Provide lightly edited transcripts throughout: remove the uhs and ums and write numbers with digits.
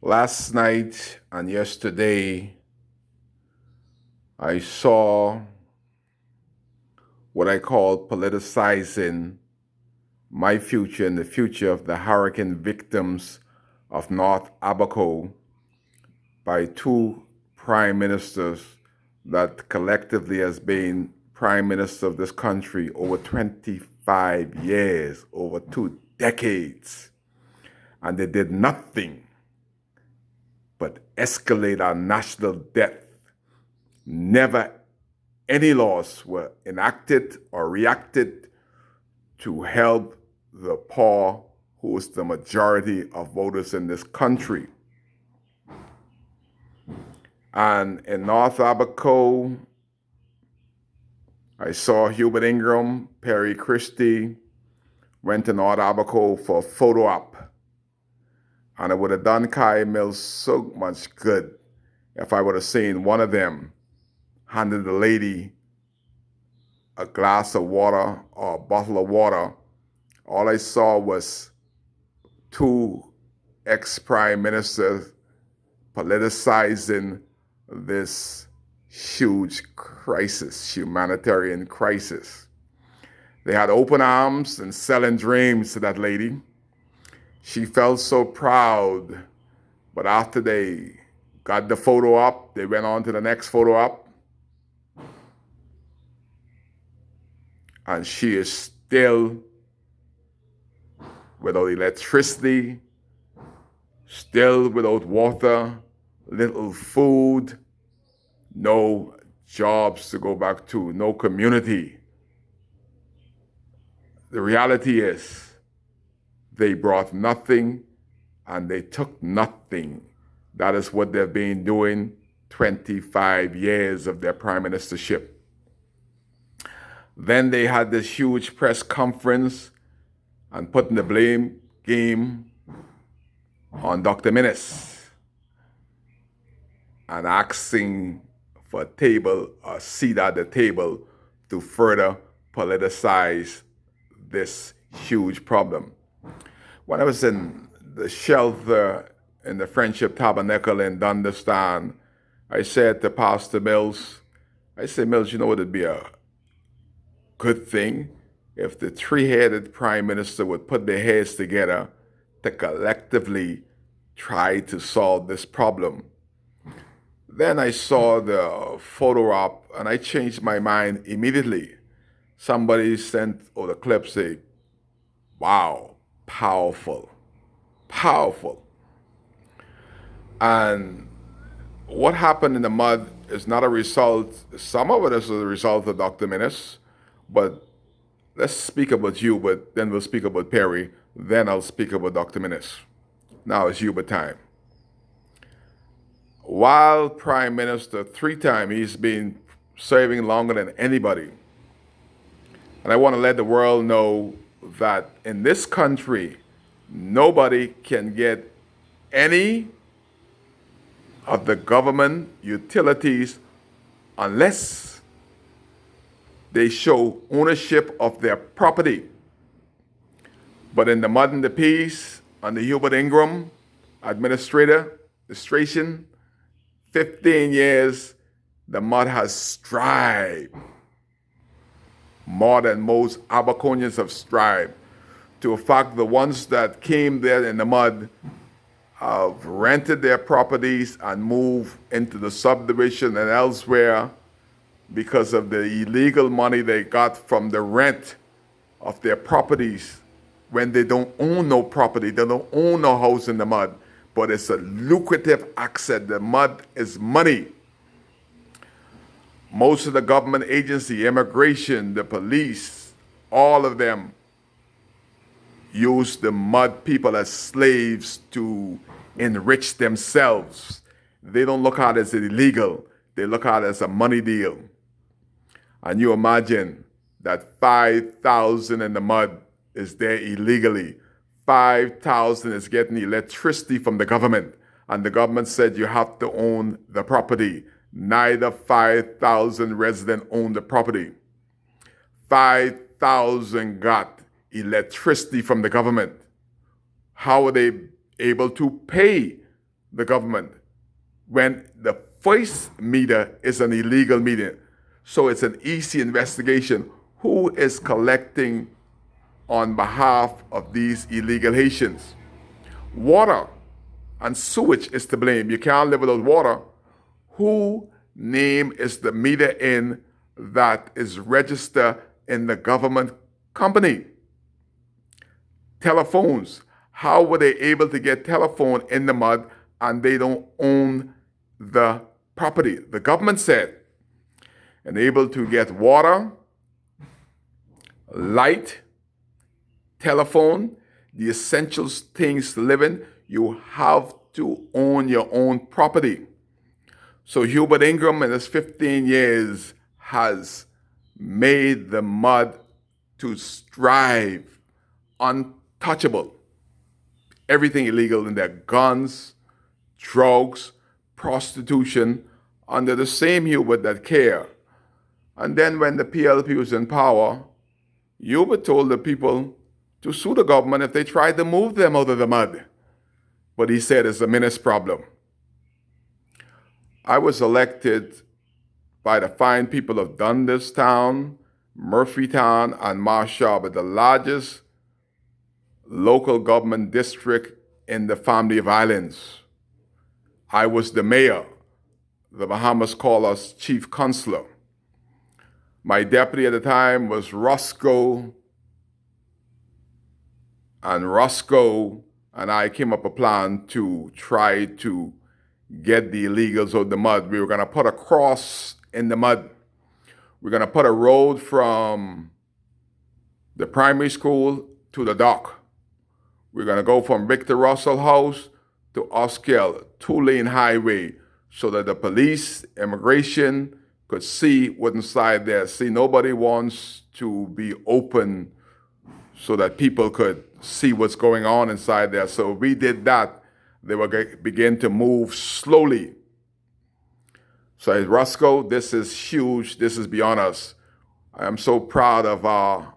Last night and yesterday, I saw what I call politicizing my future and the future of the hurricane victims of North Abaco by two prime ministers that collectively has been prime minister of this country over 25 years, over 2 decades. And they did nothing but escalate our national debt. Never any laws were enacted or reacted to help the poor, who is the majority of voters in this country. And in North Abaco, I saw Hubert Ingram, Perry Christie, went to North Abaco for a photo op. And it would have done Kai Mills so much good if I would have seen one of them handed the lady a glass of water or a bottle of water. All I saw was two ex-prime ministers politicizing this huge crisis, humanitarian crisis. They had open arms and selling dreams to that lady. She felt so proud, but after they got the photo up, they went on to the next photo up, and she is still without electricity, still without water, little food, no jobs to go back to, no community. The reality is they brought nothing and they took nothing. That is what they've been doing 25 years of their prime ministership. Then they had this huge press conference and putting the blame game on Dr. Minnis and asking for a table, a seat at the table to further politicize this huge problem. When I was in the shelter in the Friendship Tabernacle in Dundastan, I said to Pastor Mills, I said, Mills, you know what, it'd be a good thing if the three-headed prime minister would put their heads together to collectively try to solve this problem. Then I saw the photo op and I changed my mind immediately. Somebody sent the clip say, wow, powerful, powerful. And what happened in the mud is not a result, some of it is a result of Dr. Minnis, but let's speak about you, but then we'll speak about Perry, then I'll speak about Dr. Minnis. Now it's Hubert time. While Prime Minister, 3 times, he's been serving longer than anybody. And I want to let the world know that in this country, nobody can get any of the government utilities unless they show ownership of their property. But in the Mud and the Peace, under Hubert Ingram, administration, 15 years, the mud has thrived more than most Abaconians have strived. To a fact, the ones that came there in the mud have rented their properties and moved into the subdivision and elsewhere because of the illegal money they got from the rent of their properties when they don't own no property, they don't own no house in the mud, but it's a lucrative asset. The mud is money. Most of the government agency, immigration, the police, all of them use the mud people as slaves to enrich themselves. They don't look at it as illegal. They look at it as a money deal. And you imagine that 5,000 in the mud is there illegally. 5,000 is getting electricity from the government. And the government said you have to own the property. Neither 5,000 residents own the property. 5,000 got electricity from the government. How are they able to pay the government when the first meter is an illegal meter. So it's an easy investigation. Who is collecting on behalf of these illegal Haitians? Water and sewage is to blame. You can't live without water. Who name is the meter in that is registered in the government company? Telephones. How were they able to get telephone in the mud and they don't own the property? The government said, and able to get water, light, telephone, the essential things to live in, you have to own your own property. So Hubert Ingram in his 15 years has made the mud to strive untouchable. Everything illegal in there, guns, drugs, prostitution, under the same Hubert that care. And then when the PLP was in power, Hubert told the people to sue the government if they tried to move them out of the mud. But he said it's a menace problem. I was elected by the fine people of Dundas Town, Murphytown, and Marshall, the largest local government district in the family of islands. I was the mayor. The Bahamas call us chief consular. My deputy at the time was Roscoe, and Roscoe and I came up a plan to try to get the illegals out of the mud. We were going to put a cross in the mud. We're going to put a road from the primary school to the dock. We're going to go from Victor Russell House to Oskell, 2-lane highway, so that the police, immigration could see what's inside there. See, nobody wants to be open so that people could see what's going on inside there. So we did that. They will begin to move slowly. So I said, Roscoe, this is huge. This is beyond us. I am so proud of our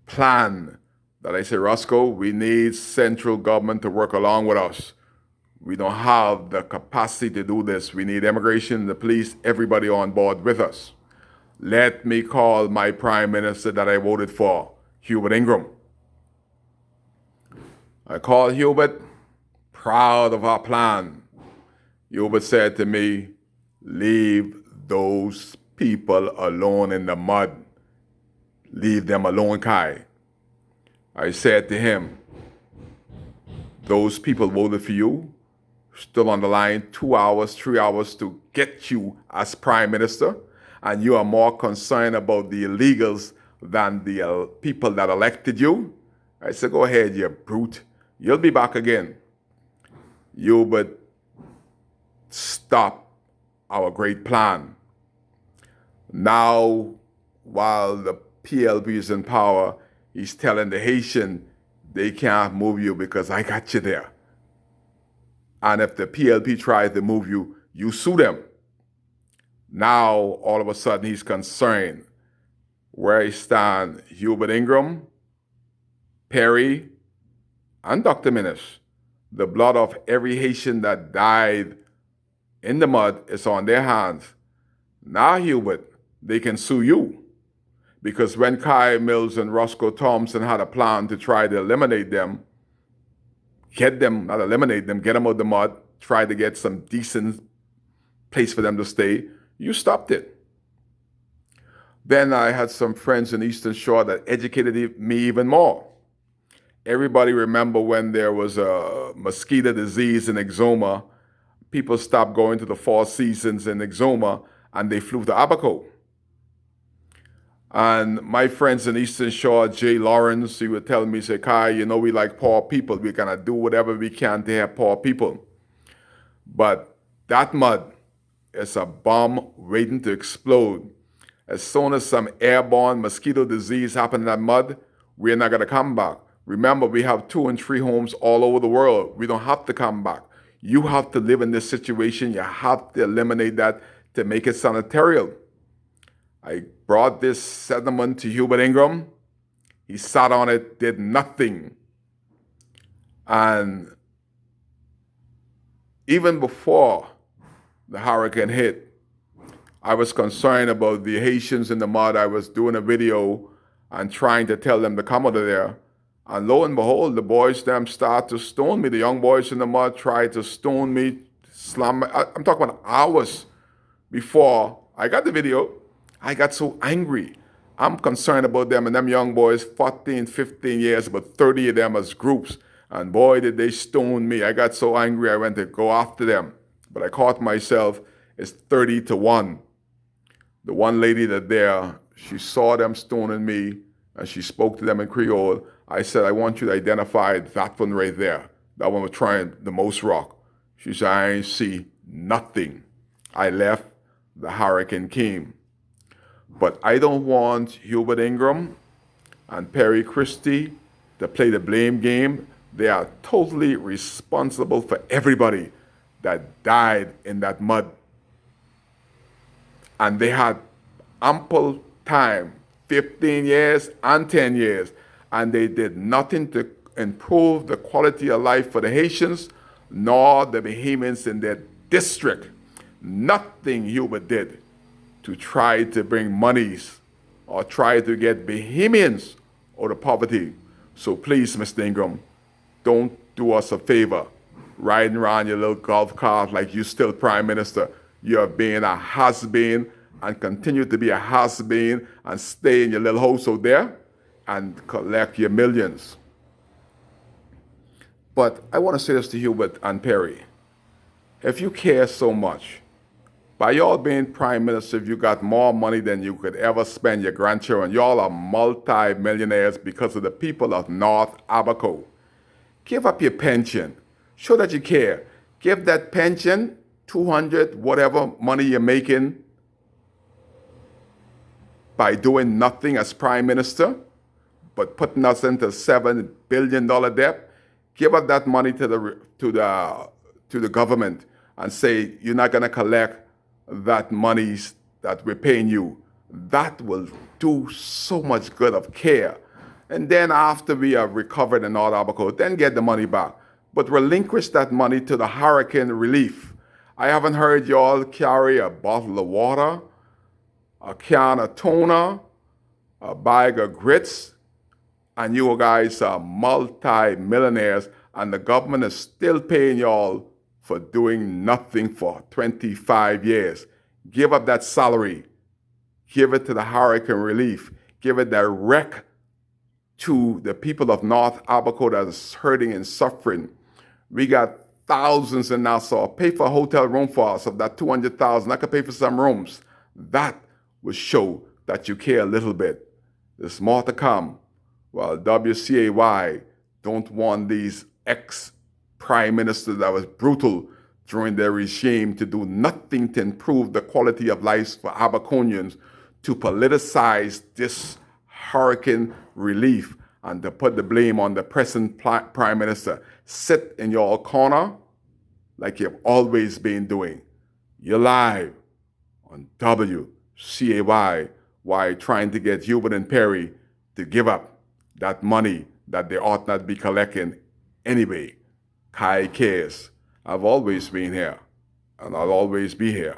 plan that I say, Roscoe, we need central government to work along with us. We don't have the capacity to do this. We need immigration, the police, everybody on board with us. Let me call my prime minister that I voted for, Hubert Ingram. I called Hubert, proud of our plan. Hubert said to me, leave those people alone in the mud. Leave them alone, Kai. I said to him, those people voted for you, still on the line 2 hours, 3 hours to get you as prime minister, and you are more concerned about the illegals than the people that elected you. I said, go ahead, you brute. You'll be back again. Hubert, stop our great plan. Now, while the PLP is in power, he's telling the Haitian, they can't move you because I got you there. And if the PLP tries to move you, you sue them. Now, all of a sudden, he's concerned. Where he stand, Hubert Ingram, Perry, and Dr. Minnis, the blood of every Haitian that died in the mud is on their hands. Now, Hubert, they can sue you. Because when Kai Mills and Roscoe Thompson had a plan to try to eliminate them, get them, not eliminate them, get them out of the mud, try to get some decent place for them to stay, you stopped it. Then I had some friends in Eastern Shore that educated me even more. Everybody remember when there was a mosquito disease in Exuma, people stopped going to the Four Seasons in Exuma and they flew to Abaco. And my friends in Eastern Shore, Jay Lawrence, he would tell me, say, Kai, you know, we like poor people. We're going to do whatever we can to help poor people. But that mud is a bomb waiting to explode. As soon as some airborne mosquito disease happens in that mud, we're not going to come back. Remember, we have 2 and 3 homes all over the world. We don't have to come back. You have to live in this situation. You have to eliminate that to make it sanitarial. I brought this settlement to Hubert Ingram. He sat on it, did nothing. And even before the hurricane hit, I was concerned about the Haitians in the mud. I was doing a video and trying to tell them to come out of there. And lo and behold, the boys them start to stone me. The young boys in the mud tried to stone me, slam me. I'm talking about hours before I got the video. I got so angry. I'm concerned about them and them young boys, 14, 15 years, about 30 of them as groups. And boy, did they stone me. I got so angry I went to go after them. But I caught myself, it's 30-1. The one lady that there, she saw them stoning me and she spoke to them in Creole. I said, I want you to identify that one right there. That one was trying the most rock. She said, I ain't see nothing. I left, the hurricane came. But I don't want Hubert Ingram and Perry Christie to play the blame game. They are totally responsible for everybody that died in that mud. And they had ample time, 15 years and 10 years, and they did nothing to improve the quality of life for the Haitians, nor the Bahamians in their district. Nothing Hubert did to try to bring monies or try to get Bahamians out of poverty. So please, Mr. Ingram, don't do us a favor riding around your little golf cart like you still prime minister. You're being a has-been and continue to be a has-been and stay in your little house out there and collect your millions. But I want to say this to Hubert and Perry. If you care so much, by y'all being prime minister, if you got more money than you could ever spend your grandchildren, y'all are multi-millionaires because of the people of North Abaco. Give up your pension. Show that you care. Give that pension, 200, whatever money you're making by doing nothing as prime minister, but putting us into $7 billion debt. Give up that money to the government and say you're not going to collect that monies that we're paying you. That will do so much good of care. And then after we are recovered in North Abaco, then get the money back. But relinquish that money to the hurricane relief. I haven't heard y'all carry a bottle of water, a can of tuna, a bag of grits, and you guys are multi-millionaires, and the government is still paying y'all for doing nothing for 25 years. Give up that salary. Give it to the hurricane relief. Give it direct to the people of North Abaco that is hurting and suffering. We got thousands in Nassau. Pay for a hotel room for us of that 200,000. I could pay for some rooms. That will show that you care a little bit. There's more to come. Well, WCAY don't want these ex-prime ministers that was brutal during their regime to do nothing to improve the quality of life for Abaconians, to politicize this hurricane relief and to put the blame on the present prime minister. Sit in your corner like you've always been doing. You're live on WCAY while trying to get Hubert and Perry to give up that money that they ought not be collecting anyway. Kai cares. I've always been here, and I'll always be here.